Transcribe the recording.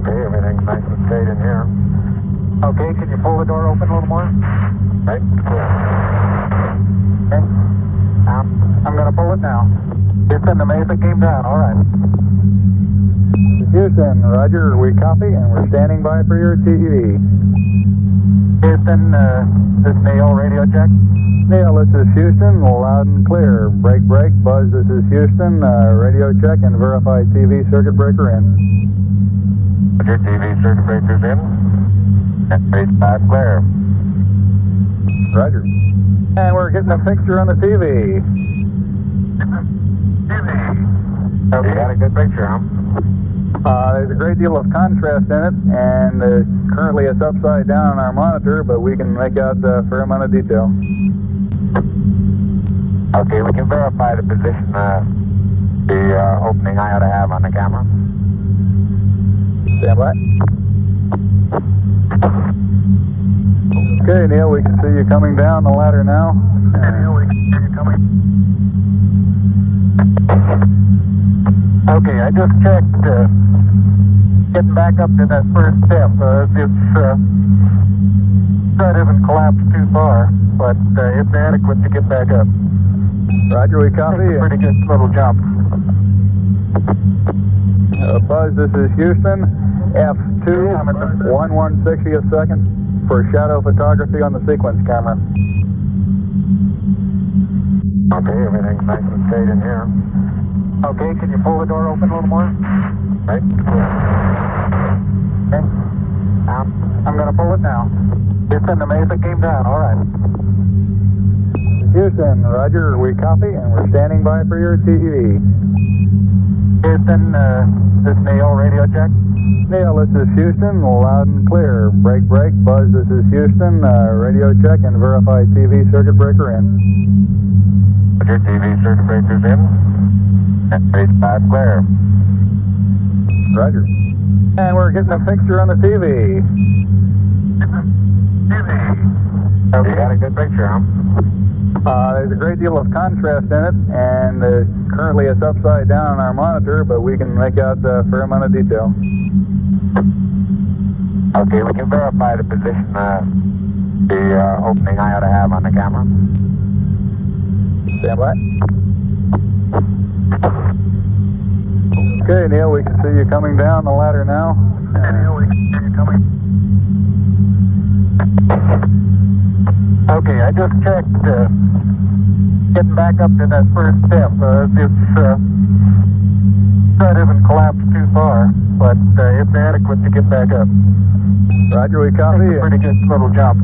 Okay, everything's nice and straight in here. Okay, can you pull the door open a little more? Right. Okay. I'm going to pull it now. Houston, the Mesa came down. All right. Houston, roger. We copy and we're standing by for your TEV. Houston, this is Neil, radio check. Neil, this is Houston, loud and clear. Break, Buzz, this is Houston, radio check and verify TV circuit breaker in. Your TV circuit breaker's in. And page 5 clear. Roger. And we're getting a picture on the TV. Okay. You got a good picture, huh? There's a great deal of contrast in it, and currently it's upside down on our monitor, but we can make out a fair amount of detail. Okay, we can verify the position, the opening I ought to have on the camera. Stand by. Okay, Neil, we can see you coming down the ladder now. Neil, we can see you coming. Okay, I just checked, getting back up to that first step. That isn't collapsed too far, but it's adequate to get back up. Roger, we copy. It's a pretty good little jump. Buzz, this is Houston, F2, 1/160th second for shadow photography on the sequence camera. Okay, everything's nice and straight in here. Okay, can you pull the door open a little more? Right. Okay. I'm going to pull it now. Houston, the Mesa came down. All right. Houston, roger. We copy and we're standing by for your TEV. Houston, this is Neil, radio check. Neil, this is Houston, loud and clear. Break, Buzz, this is Houston, radio check and verify TV circuit breaker in. Your TV circuit breaker's in. And page 5 clear. Roger. And we're getting a picture on the TV. Okay. You got a good picture, huh? There's a great deal of contrast in it, and currently it's upside down on our monitor, but we can make out a fair amount of detail. Okay, we can verify the position, the opening I ought to have on the camera. Stand by. Okay, Neil, we can see you coming down the ladder now. Neil, we can see you coming. Okay, I just checked, getting back up to that first step. That isn't collapsed too far, but it's adequate to get back up. Roger, we copy. It's a pretty good little jump.